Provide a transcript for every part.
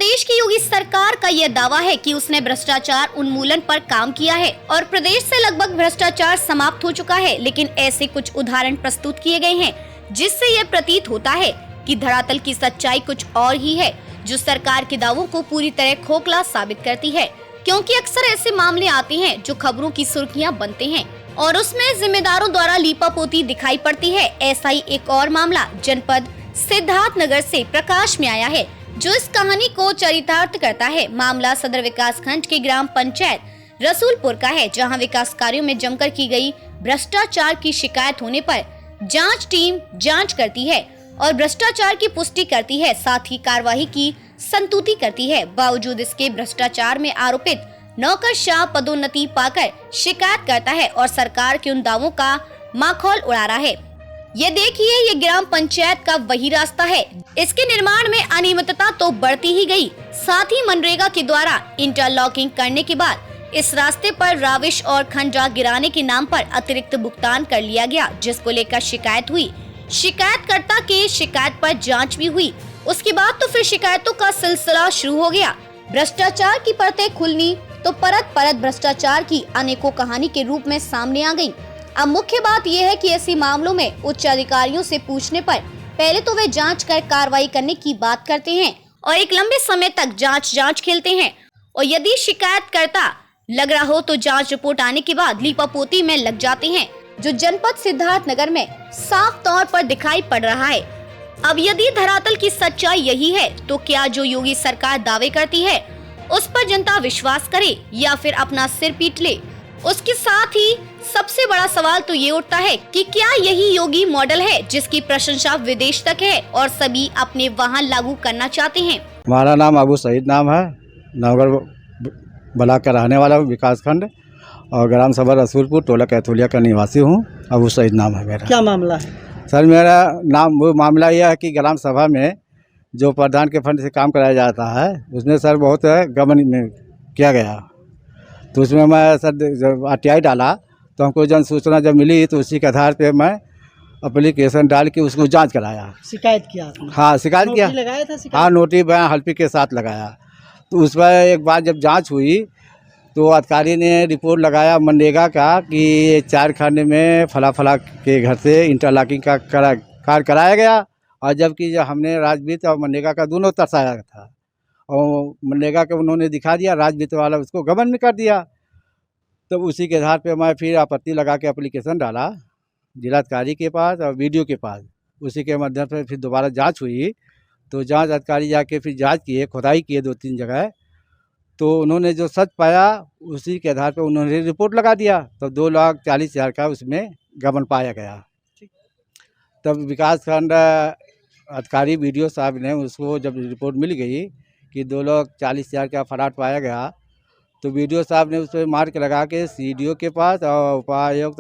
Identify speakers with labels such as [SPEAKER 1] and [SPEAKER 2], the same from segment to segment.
[SPEAKER 1] प्रदेश की योगी सरकार का यह दावा है कि उसने भ्रष्टाचार उन्मूलन पर काम किया है और प्रदेश से लगभग भ्रष्टाचार समाप्त हो चुका है, लेकिन ऐसे कुछ उदाहरण प्रस्तुत किए गए हैं जिससे यह प्रतीत होता है कि धरातल की सच्चाई कुछ और ही है, जो सरकार के दावों को पूरी तरह खोखला साबित करती है। क्योंकि अक्सर ऐसे मामले आते हैं जो खबरों की सुर्खियां बनते हैं और उसमें जिम्मेदारों द्वारा लीपापोती दिखाई पड़ती है। ऐसा ही एक और मामला जनपद सिद्धार्थनगर से प्रकाश में आया है, जो इस कहानी को चरितार्थ करता है। मामला सदर विकास खंड के ग्राम पंचायत रसूलपुर का है, जहां विकास कार्यों में जमकर की गई भ्रष्टाचार की शिकायत होने पर जांच टीम जांच करती है और भ्रष्टाचार की पुष्टि करती है, साथ ही कार्यवाही की संतुति करती है। बावजूद इसके भ्रष्टाचार में आरोपित नौकरशाह पदोन्नति पाकर शिकायत करता है और सरकार के उन दावों का माखौल उड़ा रहा है। ये देखिए, ये ग्राम पंचायत का वही रास्ता है। इसके निर्माण में अनियमितता तो बढ़ती ही गई, साथ ही मनरेगा के द्वारा इंटरलॉकिंग करने के बाद इस रास्ते पर राविश और खंडरा गिराने के नाम पर अतिरिक्त भुगतान कर लिया गया, जिसको लेकर शिकायत हुई। शिकायतकर्ता के शिकायत पर जांच भी हुई। उसके बाद तो फिर शिकायतों का सिलसिला शुरू हो गया। भ्रष्टाचार की परतें खुलनी तो परत परत भ्रष्टाचार की अनेकों कहानी के रूप में सामने आ गयी। अब मुख्य बात यह है कि ऐसे मामलों में उच्च अधिकारियों से पूछने पर पहले तो वे जांच कर कार्रवाई करने की बात करते हैं और एक लंबे समय तक जांच खेलते हैं, और यदि शिकायतकर्ता लग रहा हो तो जांच रिपोर्ट आने के बाद लीपापोती में लग जाते हैं, जो जनपद सिद्धार्थनगर में साफ तौर पर दिखाई पड़ रहा है। अब यदि धरातल की सच्चाई यही है तो क्या जो योगी सरकार दावे करती है उस पर जनता विश्वास करे या फिर अपना सिर पीट ले? उसके साथ ही सबसे बड़ा सवाल तो ये उठता है कि क्या यही योगी मॉडल है जिसकी प्रशंसा विदेश तक है और सभी अपने वहां लागू करना चाहते हैं?
[SPEAKER 2] हमारा नाम अबू सईद नाम है, नवगढ़ ब्लॉक का रहने वाला हूँ, विकास खंड, और ग्राम सभा रसूलपुर टोला कैथोलिया का निवासी हूँ। अबू सईद नाम है मेरा।
[SPEAKER 3] क्या मामला है
[SPEAKER 2] सर? मेरा नाम वो मामला यह है कि ग्राम सभा में जो प्रधान के फंड से काम कराया जाता है उसमें सर बहुत गबन में किया गया। तो उसमें मैं सर जब RTI डाला तो हमको जन सूचना जब मिली तो उसी के आधार पे मैं एप्लीकेशन डाल के उसको जांच कराया।
[SPEAKER 3] शिकायत किया आपने?
[SPEAKER 2] हाँ, शिकायत किया।
[SPEAKER 3] लगाया था शिकायत?
[SPEAKER 2] हाँ, नोटिस बयान हल्फी के साथ लगाया। तो उस पर एक बार जब जांच हुई तो अधिकारी ने रिपोर्ट लगाया मनरेगा का कि 4 खंड में फला के घर से इंटरलॉकिंग का कार्य कराया गया, और जबकि जब हमने राजवित्त और मनरेगा का दोनों दर्शाया था और मनरेगा का उन्होंने दिखा दिया, राजवित्त वाला उसको गबन में कर दिया। तो उसी के आधार पे मैं फिर आपत्ति लगा के एप्लीकेशन डाला जिलाधिकारी के पास और BDO के पास। उसी के माध्यम से फिर दोबारा जांच हुई। तो जांच अधिकारी जाके फिर जांच किए, खुदाई किए 2-3 जगह। तो उन्होंने जो सच पाया उसी के आधार पर उन्होंने रिपोर्ट लगा दिया। तो 2,40,000 का उसमें गबन पाया गया। तब विकास खंड अधिकारी BDO साहब ने उसको जब रिपोर्ट मिल गई कि 2,40,000 का फराड पाया गया, तो BDO साहब ने उस पर मार्क लगा के CDO के पास और उपायुक्त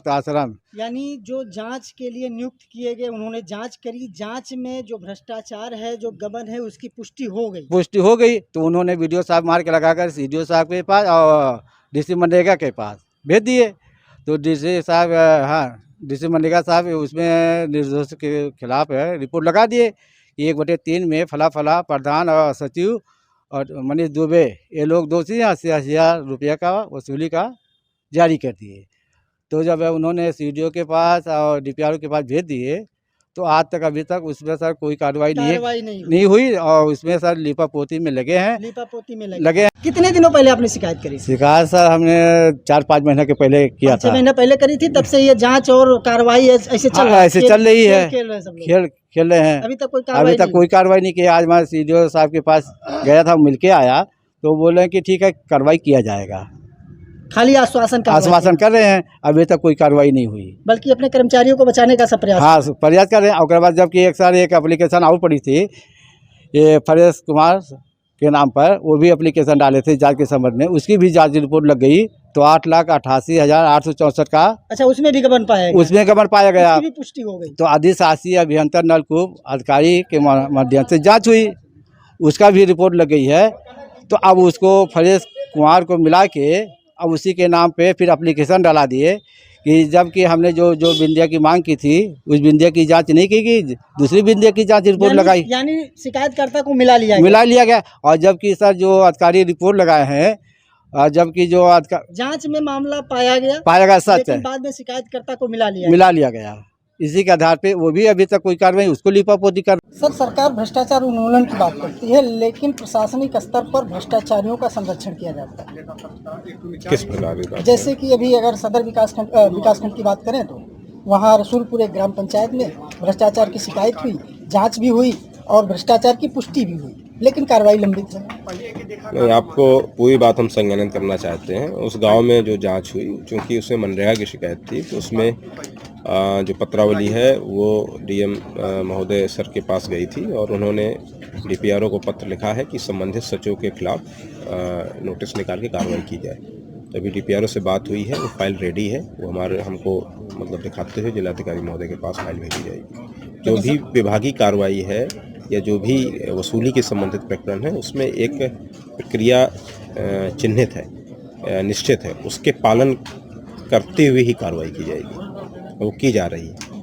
[SPEAKER 2] आश्रम,
[SPEAKER 3] यानी जो जांच के लिए नियुक्त किए गए उन्होंने जांच करी। जांच में जो भ्रष्टाचार है, जो गबन है, उसकी पुष्टि हो गई। तो उन्होंने BDO साहब मार्क लगाकर CDO साहब के पास और DC मनरेगा के पास भेज दिए। तो DC साहब, हाँ, DC मनरेगा साहब उसमें निर्दोष के खिलाफ रिपोर्ट लगा दिए कि 1/3 में फला प्रधान और सचिव और मनीष दुबे ये लोग दोषी 80,000 रुपये का वसूली का जारी कर दिए। तो जब उन्होंने CDO के पास और DPRO के पास भेज दिए तो आज तक अभी तक उसमें सर कोई कार्रवाई नहीं हुई और उसमें सर लीपापोती में लगे हैं। कितने दिनों पहले आपने शिकायत करी?
[SPEAKER 2] शिकायत सर हमने 4-5 महीने के पहले किया था।
[SPEAKER 3] 6 महीने पहले करी थी। तब से ये जांच और कार्रवाई ऐसे चल
[SPEAKER 2] रही है, खेल रहे हैं।
[SPEAKER 3] अभी तक
[SPEAKER 2] कोई कार्रवाई नहीं किया। आज मैं CDO साहब के पास गया था, मिलके आया, तो बोले कि ठीक है कार्रवाई किया जाएगा।
[SPEAKER 3] खाली आश्वासन
[SPEAKER 2] कर रहे हैं, अभी तक कोई कार्रवाई नहीं हुई।
[SPEAKER 3] बल्कि अपने कर्मचारियों को बचाने का सब प्रयास।
[SPEAKER 2] हाँ, प्रयास कर रहे हैं। और बाद जबकि एक एप्लीकेशन और पड़ी थी ये फरेश कुमार के नाम पर, वो भी एप्लीकेशन डाले थे जांच के संबंध में, उसकी भी जांच रिपोर्ट लग गई तो 8,88,864 का।
[SPEAKER 3] अच्छा, उसमें भी गबन पाया गया?
[SPEAKER 2] उसमें गबन पाया गया,
[SPEAKER 3] भी पुष्टि हो गई।
[SPEAKER 2] तो अधिशासी अभियंता नलकूप अधिकारी के माध्यम से जाँच हुई, उसका भी रिपोर्ट लग गई है। तो अब उसको फरेश कुमार को मिला के अब उसी के नाम पे फिर एप्लीकेशन डाला दिए कि जबकि हमने जो जो बिंदिया की मांग की थी उस बिंदिया की जांच नहीं की गई, दूसरी बिंदिया की जांच रिपोर्ट लगाई,
[SPEAKER 3] यानी शिकायतकर्ता को मिला लिया
[SPEAKER 2] गया। और जबकि सर जो अधिकारी रिपोर्ट लगाए हैं, जबकि जो
[SPEAKER 3] जांच में मामला पाया गया
[SPEAKER 2] सच
[SPEAKER 3] लेकिन
[SPEAKER 2] है,
[SPEAKER 3] बाद में शिकायतकर्ता को मिला लिया
[SPEAKER 2] गया। इसी के आधार पे वो भी अभी तक कोई कार्रवाई उसको लिपापोती कर।
[SPEAKER 3] सर, सरकार भ्रष्टाचार उन्मूलन की बात करती है लेकिन प्रशासनिक स्तर पर भ्रष्टाचारियों का संरक्षण किया जाता है।
[SPEAKER 4] किस प्रकार की?
[SPEAKER 3] जैसे कि अभी अगर सदर विकासखंड की बात करें तो वहाँ रसूलपुर एक ग्राम पंचायत में भ्रष्टाचार की शिकायत हुई, जांच भी हुई और भ्रष्टाचार की पुष्टि भी हुई, लेकिन कार्रवाई लंबित है।
[SPEAKER 4] नहीं, आपको पूरी बात हम संज्ञान करना चाहते हैं। उस गांव में जो जांच हुई, चूंकि उसमें मनरेगा की शिकायत थी, तो उसमें जो पत्रावली है वो डीएम महोदय सर के पास गई थी और उन्होंने डीपीआरओ को पत्र लिखा है कि संबंधित सचिव के खिलाफ नोटिस निकाल के कार्रवाई की जाए। तो अभी डीपीआरओ से बात हुई है, वो फाइल रेडी है, वो हमको मतलब दिखाते हुए जिलाधिकारी महोदय के पास फाइल भेजी जाएगी। जो भी विभागीय कार्रवाई है या जो भी वसूली के संबंधित प्रकरण है उसमें एक प्रक्रिया चिन्हित है, निश्चित है, उसके पालन करते हुए ही कार्रवाई की जाएगी, वो की जा रही है।